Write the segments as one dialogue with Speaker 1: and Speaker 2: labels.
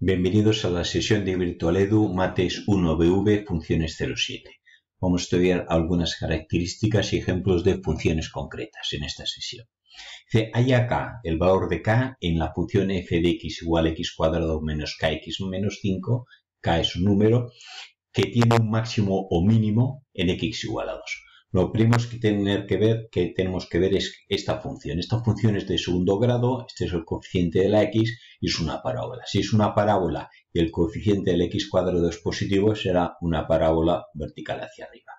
Speaker 1: Bienvenidos a la sesión de VirtualEdu Mates 1BV Funciones 07. Vamos a estudiar algunas características y ejemplos de funciones concretas en esta sesión. Dice, hay acá el valor de k en la función f de x igual a x cuadrado menos kx menos 5. K es un número que tiene un máximo o mínimo en x igual a 2. Lo primero que tenemos que ver es esta función. Esta función es de segundo grado, este es el coeficiente de la x y es una parábola. Si es una parábola y el coeficiente del x cuadrado es positivo, será una parábola vertical hacia arriba.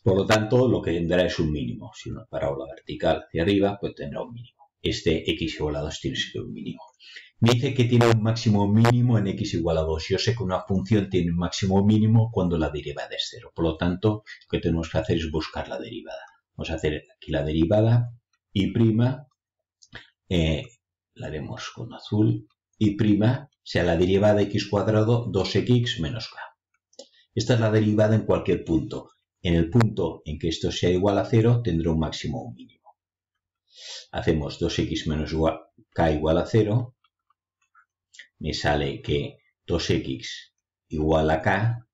Speaker 1: Por lo tanto, lo que tendrá es un mínimo. Si una parábola vertical hacia arriba, pues tendrá un mínimo. Este x igual a 2 tiene que ser un mínimo. Me dice que tiene un máximo mínimo en x igual a 2. Yo sé que una función tiene un máximo mínimo cuando la derivada es 0. Por lo tanto, lo que tenemos que hacer es buscar la derivada. Vamos a hacer aquí la derivada y prima, la haremos con azul, y prima, sea la derivada de x cuadrado 2x menos k. Esta es la derivada en cualquier punto. En el punto en que esto sea igual a 0, tendrá un máximo o un mínimo. Hacemos 2x menos k igual a 0. Me sale que 2x igual a k.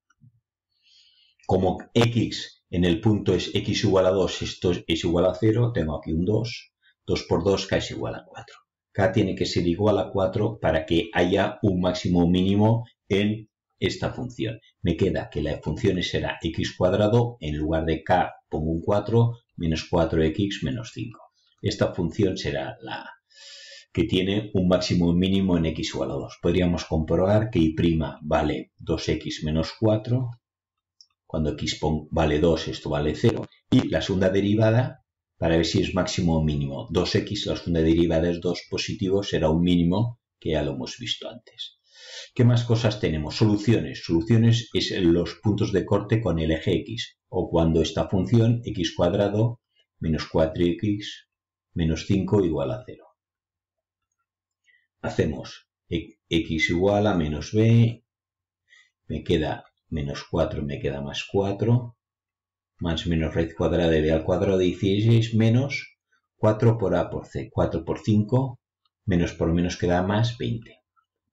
Speaker 1: Como x en el punto es x igual a 2, esto es igual a 0, tengo aquí un 2. 2 por 2, k es igual a 4. K tiene que ser igual a 4 para que haya un máximo o mínimo en esta función. Me queda que la función será x cuadrado, en lugar de k pongo un 4, menos 4x menos 5. Esta función será la que tiene un máximo o mínimo en x igual a 2. Podríamos comprobar que y' vale 2x menos 4. Cuando x vale 2, esto vale 0. Y la segunda derivada, para ver si es máximo o mínimo. 2x, la segunda derivada es 2 positivo, será un mínimo, que ya lo hemos visto antes. ¿Qué más cosas tenemos? Soluciones. Soluciones es los puntos de corte con el eje x. O cuando esta función, x cuadrado menos 4x menos 5 igual a 0. Hacemos x igual a menos b, me queda menos 4, me queda más 4, más menos raíz cuadrada de b al cuadrado de 16, menos 4 por a por c, 4 por 5, menos por menos queda más 20,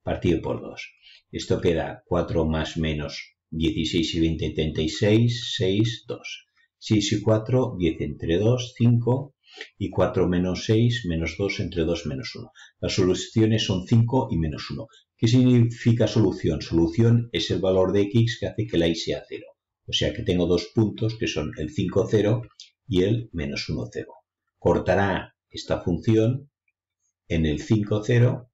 Speaker 1: partido por 2. Esto queda 4 más menos 16 y 20, 36, 6, 2. 6 y 4, 10 entre 2, 5. Y 4 menos 6, menos 2 entre 2 menos 1. Las soluciones son 5 y menos 1. ¿Qué significa solución? Solución es el valor de x que hace que la y sea 0. O sea que tengo dos puntos que son el 5, 0 y el menos 1, 0. Cortará esta función en el 5, 0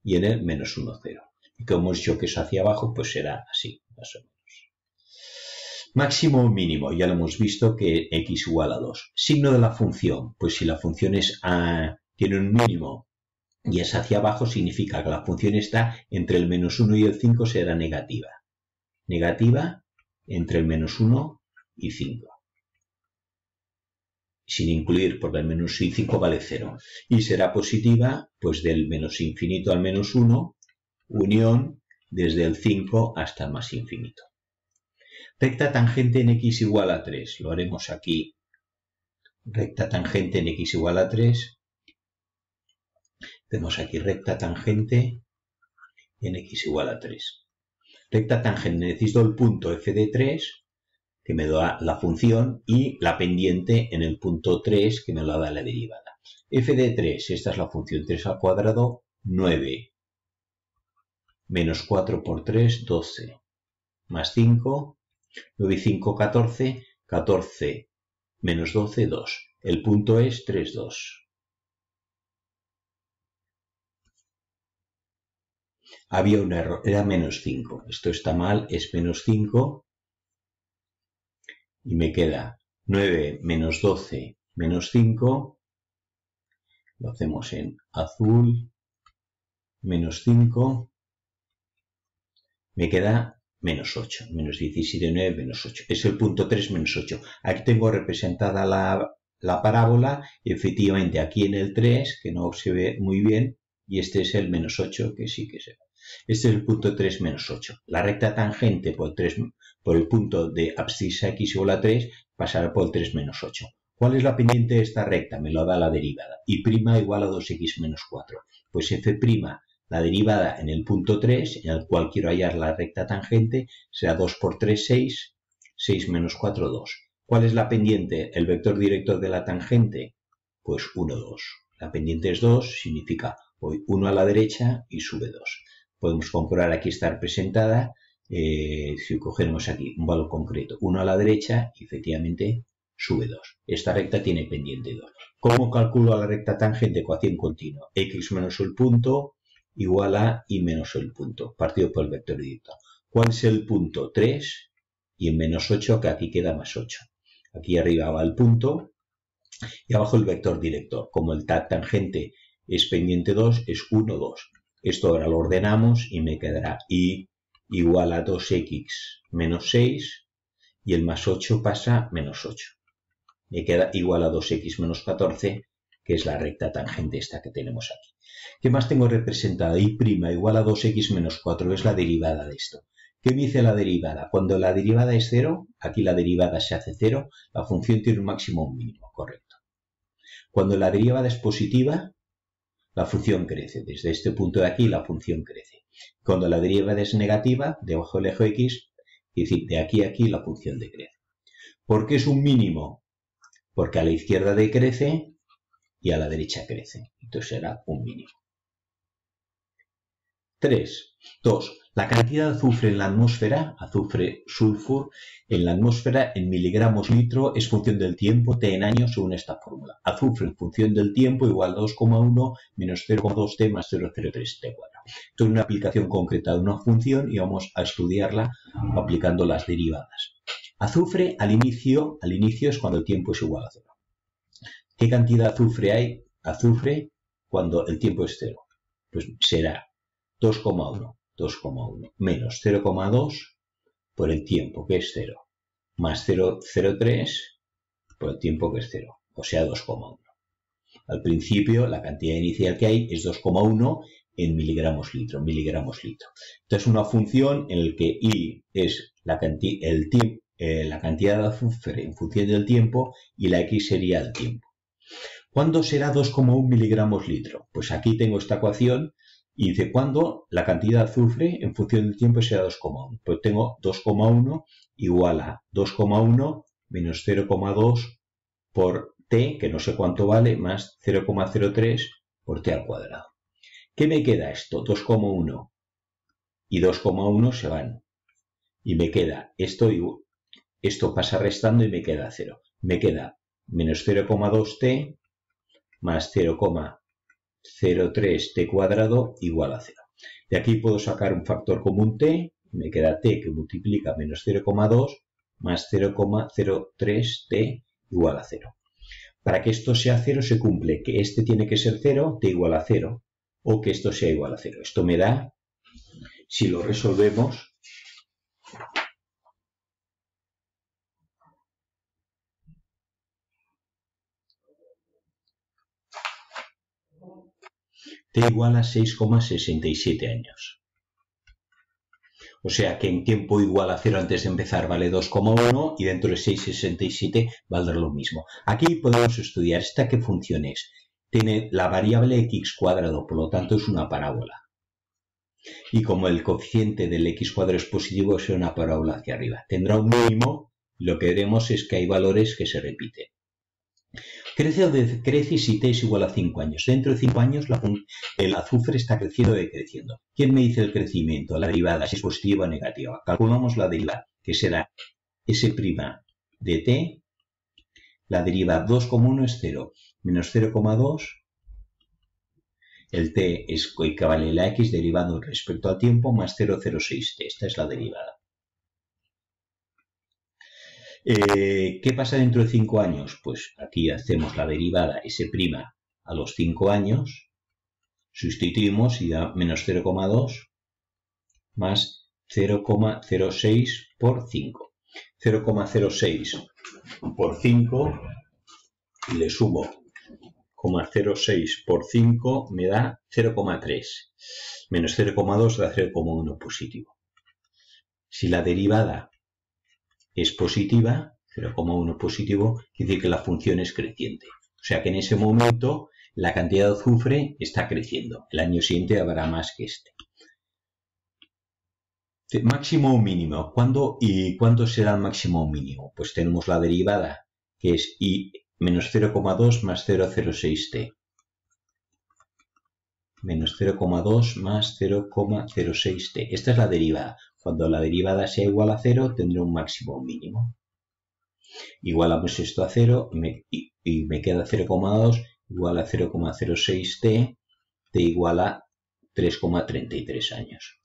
Speaker 1: y en el menos 1, 0. Y como hemos dicho que es hacia abajo, pues será así, más o menos. Máximo o mínimo, ya lo hemos visto que x igual a 2. Signo de la función, pues si la función tiene un mínimo y es hacia abajo, significa que la función está entre el menos 1 y el 5, será negativa. Negativa entre el menos 1 y 5. Sin incluir, porque el menos 1 y 5 vale 0. Y será positiva, pues del menos infinito al menos 1, unión desde el 5 hasta el más infinito. Recta tangente en x igual a 3. Lo haremos aquí. Recta tangente en x igual a 3. Tenemos aquí recta tangente en x igual a 3. Recta tangente, necesito el punto f de 3, que me da la función, y la pendiente en el punto 3, que me lo da la derivada. F de 3, esta es la función 3 al cuadrado, 9. Menos 4 por 3, 12. Más 5. 9 y 5, 14, 14 menos 12, 2. El punto es 3, 2. Había un error, era menos 5. Esto está mal, es menos 5. Y me queda 9 menos 12 menos 5. Lo hacemos en azul. Menos 5. Me queda menos 8, menos 17, 9, menos 8. Es el punto 3 menos 8. Aquí tengo representada la parábola, y efectivamente aquí en el 3, que no se ve muy bien, y este es el menos 8, que sí que se ve. Este es el punto 3 menos 8. La recta tangente por el punto de abscisa x igual a 3 pasará por el 3 menos 8. ¿Cuál es la pendiente de esta recta? Me lo da la derivada. Y' igual a 2x menos 4. Pues f' La derivada en el punto 3, en el cual quiero hallar la recta tangente, será 2 por 3, 6, 6 menos 4, 2. ¿Cuál es la pendiente? El vector director de la tangente, pues 1, 2. La pendiente es 2, significa voy 1 a la derecha y sube 2. Podemos comprobar aquí está representada, si cogemos aquí un valor concreto, 1 a la derecha, y efectivamente sube 2. Esta recta tiene pendiente 2. ¿Cómo calculo la recta tangente? Ecuación continua. X menos el punto igual a y menos el punto, partido por el vector director. ¿Cuál es el punto? 3 y en menos 8, que aquí queda más 8. Aquí arriba va el punto y abajo el vector director. Como el tangente es pendiente 2, es 1, 2. Esto ahora lo ordenamos y me quedará y igual a 2x menos 6 y el más 8 pasa a menos 8. Me queda igual a 2x menos 14, que es la recta tangente esta que tenemos aquí. ¿Qué más tengo representada? Y' igual a 2x menos 4 es la derivada de esto. ¿Qué me dice la derivada? Cuando la derivada es 0, aquí la derivada se hace 0, la función tiene un máximo o un mínimo, correcto. Cuando la derivada es positiva, la función crece. Desde este punto de aquí la función crece. Cuando la derivada es negativa, debajo del eje x, es decir, de aquí a aquí la función decrece. ¿Por qué es un mínimo? Porque a la izquierda decrece y a la derecha crece. Entonces será un mínimo. 3. 2. La cantidad de azufre en la atmósfera, azufre sulfur, en la atmósfera en miligramos litro es función del tiempo, T en años, según esta fórmula. Azufre en función del tiempo igual a 2,1 menos 0,2T más 0,03T cuadrado. Esto es una aplicación concreta de una función y vamos a estudiarla aplicando las derivadas. Azufre al inicio es cuando el tiempo es igual a 0. ¿Qué cantidad de azufre hay? Azufre cuando el tiempo es 0. Pues será 2,1 menos 0,2 por el tiempo que es 0 más 0,03 por el tiempo que es 0, o sea 2,1. Al principio la cantidad inicial que hay es 2,1 en miligramos litro. Esta es una función en la que I es la cantidad de azufre en función del tiempo y la X sería el tiempo. ¿Cuándo será 2,1 miligramos litro? Pues aquí tengo esta ecuación y dice cuándo la cantidad de azufre en función del tiempo será 2,1. Pues tengo 2,1 igual a 2,1 menos 0,2 por T, que no sé cuánto vale, más 0,03 por T al cuadrado. ¿Qué me queda esto? 2,1 y 2,1 se van. Y me queda esto pasa restando y me queda 0. Me queda menos 0,2T más 0,03T cuadrado igual a 0. De aquí puedo sacar un factor común T, me queda T que multiplica menos 0,2 más 0,03T igual a 0. Para que esto sea 0 se cumple que este tiene que ser 0, T igual a 0, o que esto sea igual a 0. Esto me da, si lo resolvemos, T igual a 6,67 años. O sea que en tiempo igual a 0 antes de empezar vale 2,1 y dentro de 6,67 valdrá lo mismo. Aquí podemos estudiar esta qué función es. Tiene la variable x cuadrado, por lo tanto es una parábola. Y como el coeficiente del x cuadrado es positivo, será una parábola hacia arriba. Tendrá un mínimo y lo que veremos es que hay valores que se repiten. Crece o decrece si t es igual a 5 años. Dentro de 5 años el azufre está creciendo o decreciendo. ¿Quién me dice el crecimiento? La derivada, si es positiva o negativa. Calculamos la derivada, que será S' de t. La derivada 2,1 es 0, menos 0,2. El t es equivale a la x derivado respecto al tiempo más 0,06t. Esta es la derivada. ¿Qué pasa dentro de 5 años? Pues aquí hacemos la derivada S' a los 5 años, sustituimos y da menos 0,2 más 0,06 por 5. 0,06 por 5 y le sumo 0,06 por 5 me da 0,3. Menos 0,2 da 0,1 positivo. Si la derivada es positiva, 0,1 positivo, quiere decir que la función es creciente. O sea que en ese momento la cantidad de azufre está creciendo. El año siguiente habrá más que este. Máximo o mínimo. ¿Cuándo será el máximo o mínimo? Pues tenemos la derivada, que es y menos 0,2 más 0,06t. Menos 0,2 más 0,06t. Esta es la derivada. Cuando la derivada sea igual a 0, tendré un máximo o mínimo. Igualamos esto a 0 y me queda 0,2 igual a 0,06t, t igual a 3,33 años.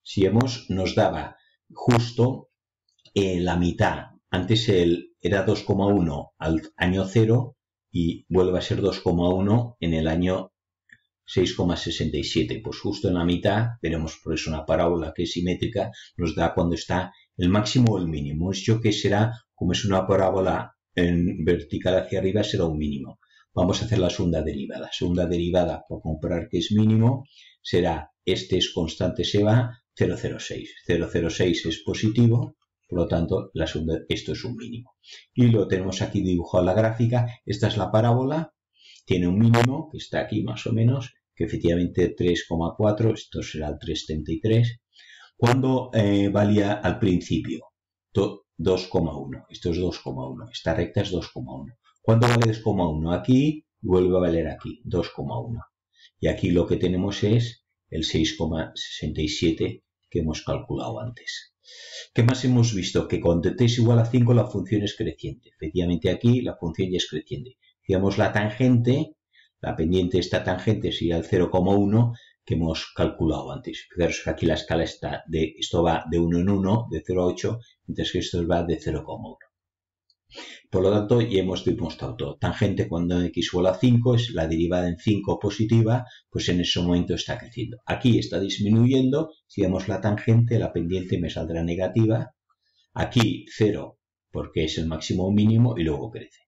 Speaker 1: Si nos daba justo la mitad. Antes era 2,1 al año 0 y vuelve a ser 2,1 en el año 6,67. Pues justo en la mitad, veremos por eso una parábola que es simétrica, nos da cuando está el máximo o el mínimo. Esto que será, como es una parábola en vertical hacia arriba, será un mínimo. Vamos a hacer la segunda derivada. Segunda derivada, por comprobar que es mínimo, será, este es constante, se va, 0,06. 0,06 es positivo, por lo tanto, esto es un mínimo. Y lo tenemos aquí dibujado en la gráfica. Esta es la parábola, tiene un mínimo, que está aquí más o menos, que efectivamente 3,4, esto será el 3,33. ¿Cuándo valía al principio? 2,1. Esto es 2,1. Esta recta es 2,1. ¿Cuándo vale 2,1? Aquí vuelve a valer aquí, 2,1. Y aquí lo que tenemos es el 6,67 que hemos calculado antes. ¿Qué más hemos visto? Que cuando t es igual a 5 la función es creciente. Efectivamente aquí la función ya es creciente. Digamos la tangente, la pendiente de esta tangente sería el 0,1 que hemos calculado antes. Fijaros que aquí la escala esto va de 1 en 1, de 0 a 8, mientras que esto va de 0,1. Por lo tanto, ya hemos demostrado todo. Tangente cuando x igual a 5 es la derivada en 5 positiva, pues en ese momento está creciendo. Aquí está disminuyendo, si damos la tangente, la pendiente me saldrá negativa. Aquí 0 porque es el máximo o mínimo y luego crece.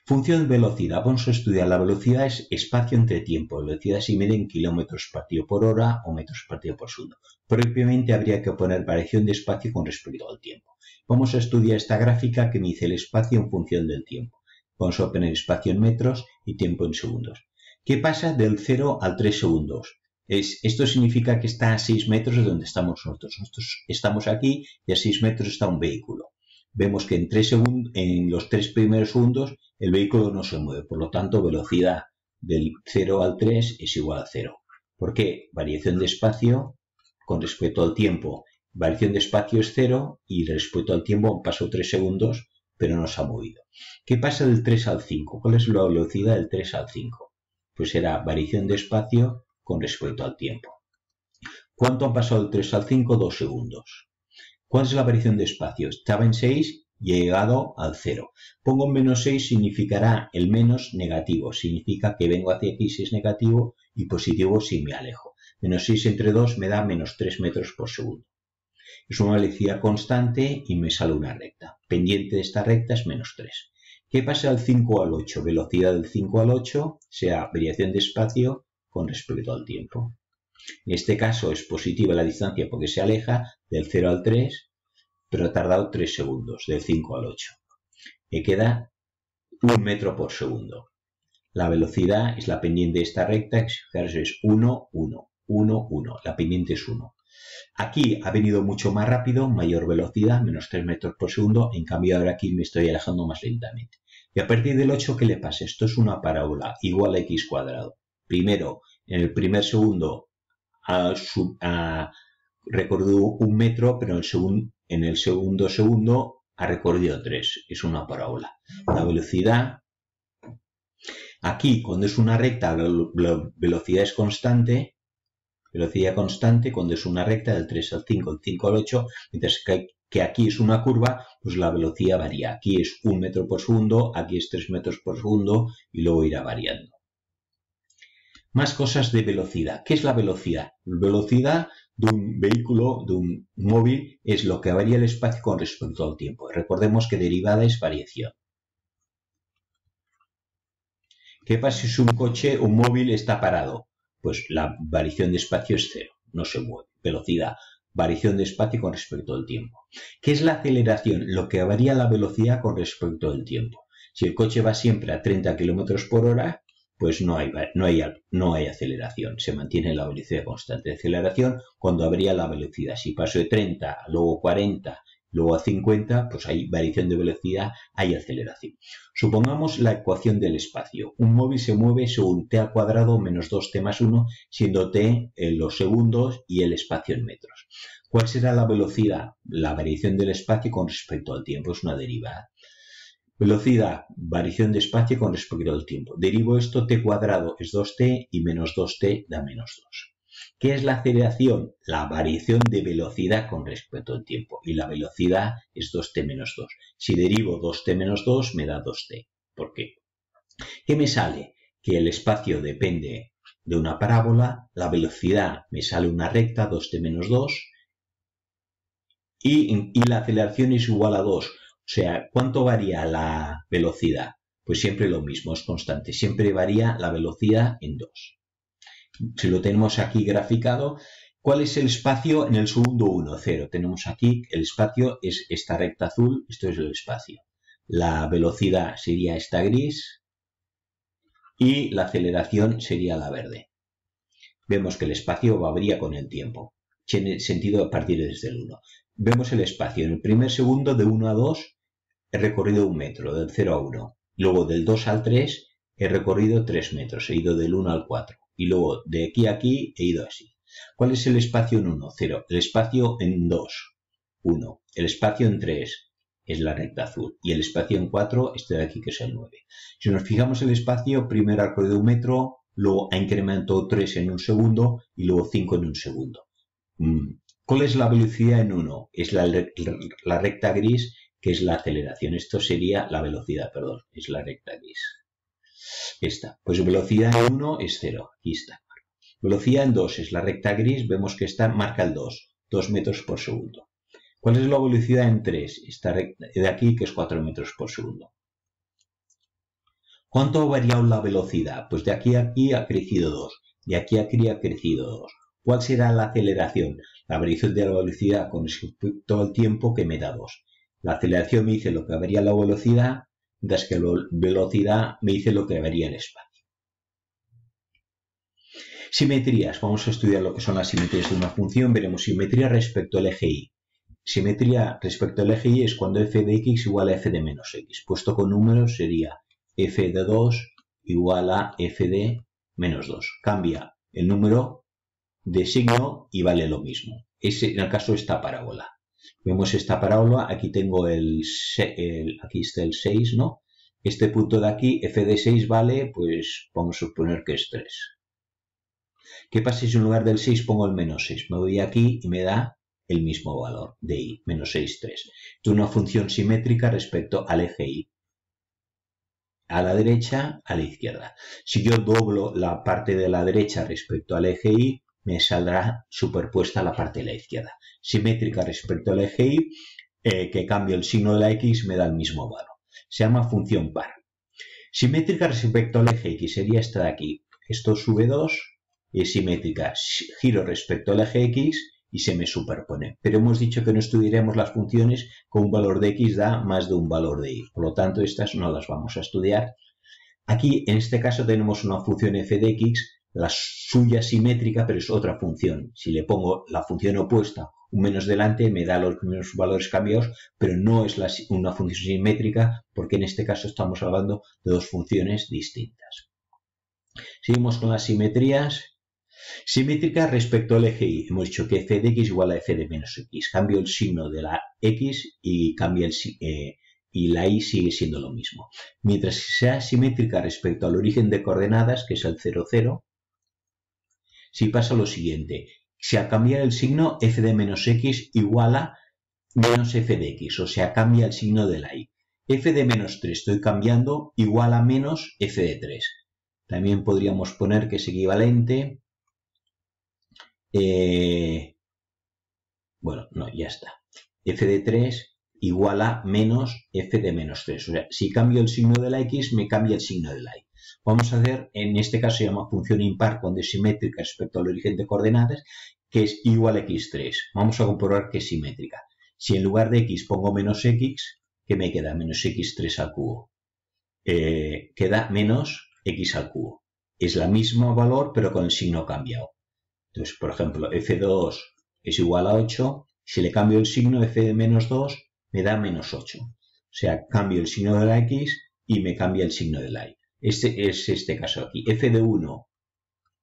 Speaker 1: Función velocidad. Vamos a estudiar la velocidad, es espacio entre tiempo. Velocidad se mide en kilómetros partido por hora o metros partido por segundo. Propiamente habría que poner variación de espacio con respecto al tiempo. Vamos a estudiar esta gráfica que me dice el espacio en función del tiempo. Vamos a poner espacio en metros y tiempo en segundos. ¿Qué pasa del 0 al 3 segundos? Esto significa que está a 6 metros de donde estamos nosotros. Nosotros estamos aquí y a 6 metros está un vehículo. Vemos que en los 3 primeros segundos el vehículo no se mueve. Por lo tanto, velocidad del 0 al 3 es igual a 0. ¿Por qué? Variación de espacio con respecto al tiempo. Variación de espacio es 0 y respecto al tiempo han pasado 3 segundos, pero no se ha movido. ¿Qué pasa del 3 al 5? ¿Cuál es la velocidad del 3 al 5? Pues será variación de espacio con respecto al tiempo. ¿Cuánto han pasado del 3 al 5? 2 segundos. ¿Cuál es la variación de espacio? Estaba en 6 y he llegado al 0. Pongo un menos 6, significará el menos negativo. Significa que vengo hacia aquí si es negativo y positivo si me alejo. Menos 6 entre 2 me da menos 3 metros por segundo. Es una velocidad constante y me sale una recta. Pendiente de esta recta es menos 3. ¿Qué pasa del 5 al 8? Velocidad del 5 al 8 sea variación de espacio con respecto al tiempo. En este caso es positiva la distancia porque se aleja del 0 al 3, pero ha tardado 3 segundos, del 5 al 8. Me queda 1 metro por segundo. La velocidad es la pendiente de esta recta, que es 1, 1, 1, 1. La pendiente es 1. Aquí ha venido mucho más rápido, mayor velocidad, menos 3 metros por segundo. En cambio ahora aquí me estoy alejando más lentamente. Y a partir del 8, ¿qué le pasa? Esto es una parábola igual a x cuadrado. Primero, en el primer segundo ha recorrido 1 metro, pero en el segundo segundo ha recorrido 3. Es una parábola. La velocidad, aquí cuando es una recta, la velocidad es constante. Velocidad constante cuando es una recta del 3 al 5, del 5 al 8, mientras que aquí es una curva, pues la velocidad varía. Aquí es 1 metro por segundo, aquí es 3 metros por segundo y luego irá variando. Más cosas de velocidad. ¿Qué es la velocidad? La velocidad de un vehículo, de un móvil, es lo que varía el espacio con respecto al tiempo. Recordemos que derivada es variación. ¿Qué pasa si un coche, un móvil está parado? Pues la variación de espacio es 0, no se mueve. Velocidad, variación de espacio con respecto al tiempo. ¿Qué es la aceleración? Lo que varía la velocidad con respecto al tiempo. Si el coche va siempre a 30 km por hora, pues no hay aceleración, se mantiene la velocidad constante de aceleración cuando varía la velocidad. Si paso de 30 a luego 40, luego a 50, pues hay variación de velocidad, hay aceleración. Supongamos la ecuación del espacio. Un móvil se mueve según t al cuadrado menos 2t más 1, siendo t en los segundos y el espacio en metros. ¿Cuál será la velocidad? La variación del espacio con respecto al tiempo, es una derivada. Velocidad, variación de espacio con respecto al tiempo. Derivo esto, t cuadrado es 2t y menos 2t da menos 2. ¿Qué es la aceleración? La variación de velocidad con respecto al tiempo. Y la velocidad es 2t menos 2. Si derivo 2t menos 2 me da 2t. ¿Por qué? ¿Qué me sale? Que el espacio depende de una parábola, la velocidad me sale una recta, 2t menos 2, y la aceleración es igual a 2. O sea, ¿cuánto varía la velocidad? Pues siempre lo mismo, es constante. Siempre varía la velocidad en 2. Si lo tenemos aquí graficado, ¿cuál es el espacio en el segundo 1? 0. Tenemos aquí el espacio, es esta recta azul, esto es el espacio. La velocidad sería esta gris y la aceleración sería la verde. Vemos que el espacio varía con el tiempo. Tiene sentido a partir desde el 1. Vemos el espacio. En el primer segundo, de 1 a 2, he recorrido 1 metro, del 0 a 1. Luego, del 2 al 3, he recorrido 3 metros. He ido del 1 al 4. Y luego, de aquí a aquí, he ido así. ¿Cuál es el espacio en 1? 0. El espacio en 2, 1. El espacio en 3 es la recta azul. Y el espacio en 4, este de aquí, que es el 9. Si nos fijamos el espacio, primero ha recorrido 1 metro, luego ha incrementado 3 en un segundo y luego 5 en un segundo. ¿Cuál es la velocidad en 1? Es la recta gris, que es la aceleración. Esto sería la velocidad, perdón, es la recta gris. Esta. Pues velocidad en 1 es 0. Aquí está. Velocidad en 2 es la recta gris. Vemos que esta marca el 2 metros por segundo. ¿Cuál es la velocidad en 3? Esta recta de aquí, que es 4 metros por segundo. ¿Cuánto ha variado la velocidad? Pues de aquí a aquí ha crecido 2. De aquí a aquí ha crecido 2. ¿Cuál será la aceleración? La variación de la velocidad con respecto al tiempo, que me da 2. La aceleración me dice lo que varía la velocidad, mientras que la velocidad me dice lo que varía el espacio. Simetrías. Vamos a estudiar lo que son las simetrías de una función. Veremos simetría respecto al eje y. Simetría respecto al eje y es cuando f de x igual a f de menos x. Puesto con números sería f de 2 igual a f de menos 2. Cambia el número de signo y vale lo mismo. Es en el caso de esta parábola. Vemos esta parábola, aquí tengo aquí está el 6, ¿no? Este punto de aquí, f de 6 vale, pues vamos a suponer que es 3. ¿Qué pasa si en lugar del 6 pongo el menos 6? Me voy aquí y me da el mismo valor de y, menos 6, 3. Es una función simétrica respecto al eje y. A la derecha, a la izquierda. Si yo doblo la parte de la derecha respecto al eje y, me saldrá superpuesta la parte de la izquierda. Simétrica respecto al eje y, que cambio el signo de la x, me da el mismo valor. Se llama función par. Simétrica respecto al eje x sería esta de aquí. Esto sube 2 y es simétrica. Giro respecto al eje x y se me superpone. Pero hemos dicho que no estudiaremos las funciones con un valor de x da más de un valor de y. Por lo tanto, estas no las vamos a estudiar. Aquí, en este caso, tenemos una función f de x, la suya simétrica, pero es otra función. Si le pongo la función opuesta, un menos delante, me da los mismos valores cambiados, pero no es una función simétrica, porque en este caso estamos hablando de dos funciones distintas. Seguimos con las simetrías. Simétrica respecto al eje y. Hemos dicho que f de x igual a f de menos x. Cambio el signo de la x y cambia y la y sigue siendo lo mismo. Mientras que sea simétrica respecto al origen de coordenadas, que es el 0, 0, si pasa lo siguiente. Si al cambiar el signo, f de menos x igual a menos f de x, o sea, cambia el signo de la y. F de menos 3 estoy cambiando igual a menos f de 3. También podríamos poner que es equivalente. Bueno, no, ya está. F de 3 igual a menos f de menos 3. O sea, si cambio el signo de la x, me cambia el signo de la y. Vamos a hacer, en este caso se llama función impar cuando es simétrica respecto al origen de coordenadas, que es igual a x3. Vamos a comprobar que es simétrica. Si en lugar de x pongo menos x, ¿qué me queda? Menos x3 al cubo. Queda menos x al cubo. es la misma valor, pero con el signo cambiado. Entonces, por ejemplo, f2 es igual a 8. Si le cambio el signo, f de menos 2 me da menos 8. O sea, cambio el signo de la x y me cambia el signo de la y. Este es este caso aquí. F de 1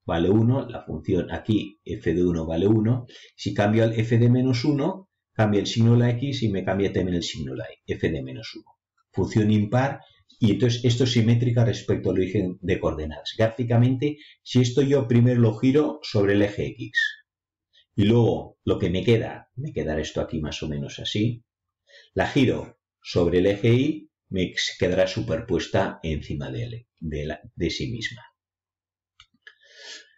Speaker 1: vale 1, la función aquí f de 1 vale 1. Si cambio el f de menos 1, cambia el signo de la x y me cambia también el signo de la y, f de menos 1. Función impar, y entonces esto es simétrica respecto al origen de coordenadas. Gráficamente, si esto yo primero lo giro sobre el eje x, y luego lo que me quedará esto aquí más o menos así, la giro sobre el eje y, me quedará superpuesta encima de sí misma.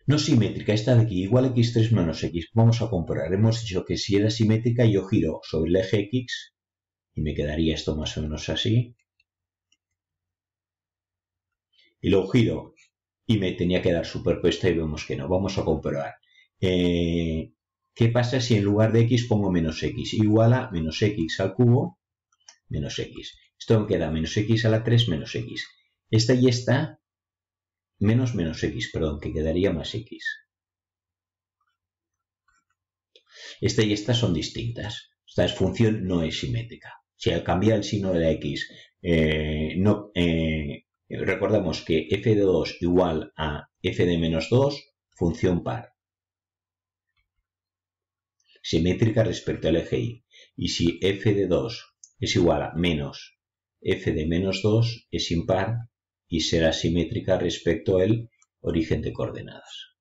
Speaker 1: No simétrica, esta de aquí, igual x3 menos x. Vamos a comprobar. Hemos dicho que si era simétrica, yo giro sobre el eje x y me quedaría esto más o menos así. Y luego giro y me tenía que dar superpuesta y vemos que no. Vamos a comprobar. ¿Qué pasa si en lugar de x pongo menos x? Igual a menos x al cubo menos x. Esto me queda menos x a la 3 menos x. Esta y esta menos x, perdón, que quedaría más x. Esta y esta son distintas. Esta función no es simétrica. Si al cambiar el signo de la x, recordamos que f de 2 igual a f de menos 2, función par. Simétrica respecto al eje y. Y si f de 2 es igual a menos f de menos 2, es impar y será simétrica respecto al origen de coordenadas.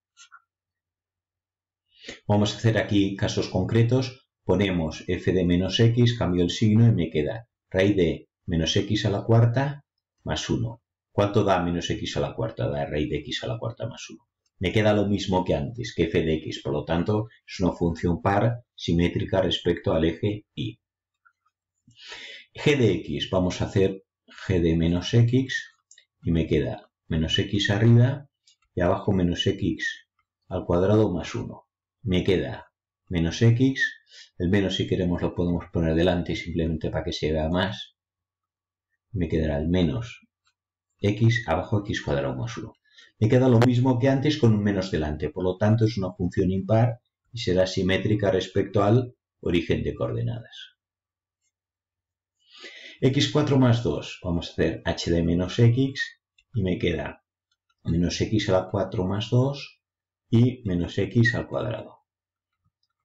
Speaker 1: Vamos a hacer aquí casos concretos. Ponemos f de menos x, cambio el signo y me queda raíz de menos x a la cuarta más 1. ¿Cuánto da menos x a la cuarta? Da raíz de x a la cuarta más 1. Me queda lo mismo que antes, que f de x. Por lo tanto, es una función par simétrica respecto al eje y. G de x, vamos a hacer g de menos x y me queda menos x arriba y abajo menos x al cuadrado más 1. Me queda menos x, el menos si queremos lo podemos poner delante simplemente para que se vea más. Me quedará el menos x abajo x cuadrado más 1. Me queda lo mismo que antes con un menos delante, por lo tanto es una función impar y será simétrica respecto al origen de coordenadas. x4 más 2, vamos a hacer h de menos x y me queda menos x a la 4 más 2 y menos x al cuadrado.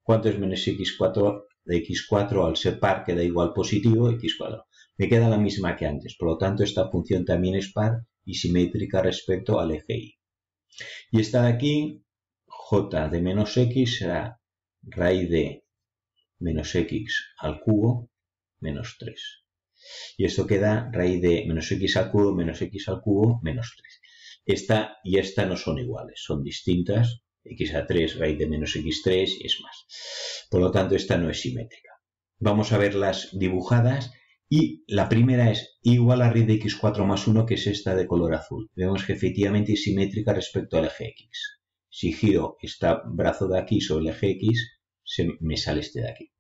Speaker 1: ¿Cuánto es menos x4? De x4 al ser par queda igual positivo, x cuadrado. Me queda la misma que antes, por lo tanto esta función también es par y simétrica respecto al eje y. Y esta de aquí, j de menos x será raíz de menos x al cubo menos 3. Y esto queda raíz de menos x al cubo menos 3. Esta y esta no son iguales, son distintas. X a 3 raíz de menos x3 y es más. Por lo tanto, esta no es simétrica. Vamos a verlas dibujadas y la primera es igual a raíz de x4 más 1, que es esta de color azul. Vemos que efectivamente es simétrica respecto al eje x. Si giro este brazo de aquí sobre el eje x, me sale este de aquí.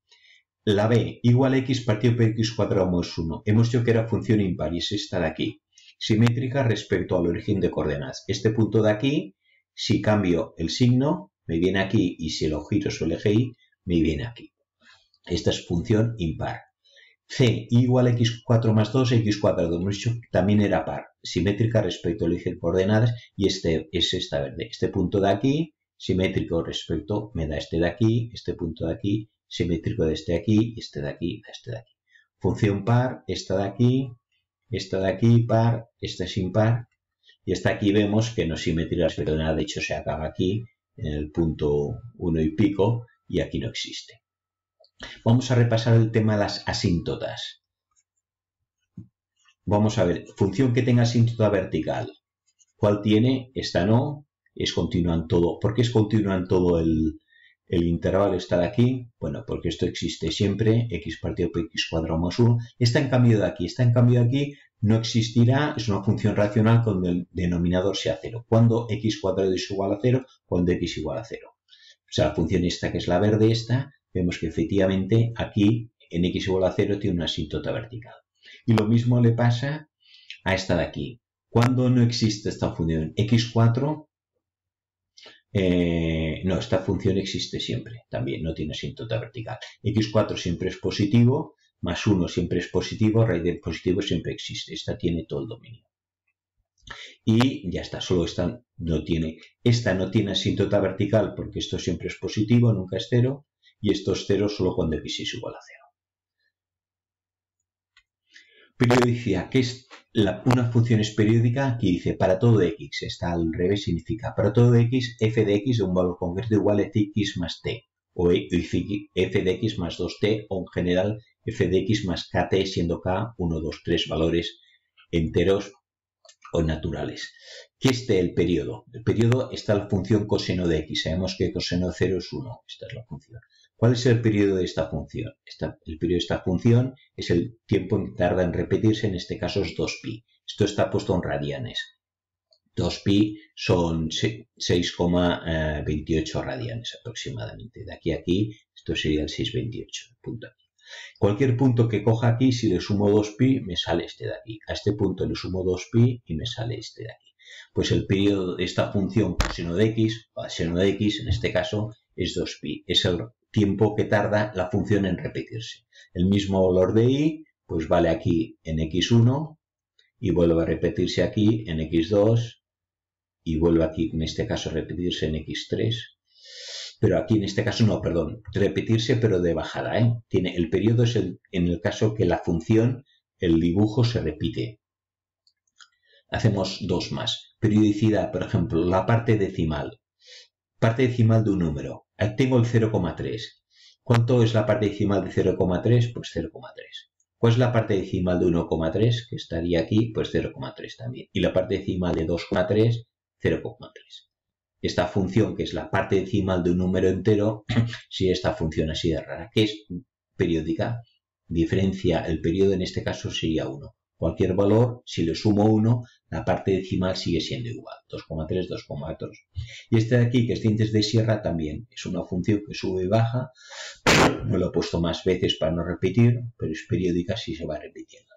Speaker 1: La b igual a x partido por x cuadrado más 1. Hemos dicho que era función impar y es esta de aquí. Simétrica respecto al origen de coordenadas. Este punto de aquí, si cambio el signo, me viene aquí y si lo giro sobre el eje y, me viene aquí. Esta es función impar. C igual a x4 más 2, x cuadrado. Hemos dicho que también era par. Simétrica respecto al origen de coordenadas y este es esta verde. Este punto de aquí, simétrico respecto, me da este de aquí, este punto de aquí, simétrico de este de aquí, este de aquí, de este de aquí. Función par, esta de aquí, par, esta es impar. Y esta aquí vemos que no es simétrica respecto a nada, de hecho se acaba aquí, en el punto 1 y pico, y aquí no existe. Vamos a repasar el tema de las asíntotas. Vamos a ver, función que tenga asíntota vertical. ¿Cuál tiene? Esta no, es continua en todo. ¿Por qué es continua en todo el intervalo está de aquí? Bueno, porque esto existe siempre, x partido por x cuadrado más 1. Está en cambio de aquí, no existirá, es una función racional cuando el denominador sea 0. Cuando x cuadrado es igual a 0, cuando x igual a 0. O sea, la función esta que es la verde esta, vemos que efectivamente aquí en x igual a 0 tiene una asíntota vertical. Y lo mismo le pasa a esta de aquí. Cuando no existe esta función x4, no, esta función existe siempre, también no tiene asíntota vertical. x4 siempre es positivo, más 1 siempre es positivo, raíz del positivo siempre existe. Esta tiene todo el dominio. Y ya está, solo esta no tiene asíntota vertical porque esto siempre es positivo, nunca es 0, y esto es 0 solo cuando x es igual a 0. Periodicidad, ¿qué es una función es periódica? Aquí dice para todo x, está al revés, significa para todo x, f de x de un valor concreto igual a x más t, o f de x más 2t, o en general f de x más kt, siendo k 1, 2, 3 valores enteros o naturales. ¿Qué es el periodo? El periodo está la función coseno de x, sabemos que coseno de 0 es 1, esta es la función. ¿Cuál es el periodo de esta función? El periodo de esta función es el tiempo que tarda en repetirse, en este caso es 2pi. Esto está puesto en radianes. 2pi son 6,28 radianes aproximadamente. De aquí a aquí, esto sería el 6,28. Punto aquí. Cualquier punto que coja aquí, si le sumo 2pi, me sale este de aquí. A este punto le sumo 2pi y me sale este de aquí. Pues el periodo de esta función coseno de x, o seno de x, en este caso, es 2pi. Es el tiempo que tarda la función en repetirse. El mismo valor de y, pues vale aquí en x1 y vuelve a repetirse aquí en x2 y vuelve aquí, en este caso, a repetirse en x3. Pero aquí en este caso no, perdón, repetirse pero de bajada, ¿eh? El periodo es en el caso que la función, el dibujo se repite. Hacemos dos más. Periodicidad, por ejemplo, la parte decimal. Parte decimal de un número. Ahí tengo el 0,3. ¿Cuánto es la parte decimal de 0,3? Pues 0,3. ¿Cuál es la parte decimal de 1,3? Que estaría aquí, pues 0,3 también. Y la parte decimal de 2,3, 0,3. Esta función, que es la parte decimal de un número entero, si esta función así de rara, que es periódica, diferencia el periodo, en este caso sería 1. Cualquier valor, si le sumo 1, la parte decimal sigue siendo igual, 2,3, 2,4. Y este de aquí, que es dientes de sierra, también es una función que sube y baja. No lo he puesto más veces para no repetir, pero es periódica si se va repitiendo.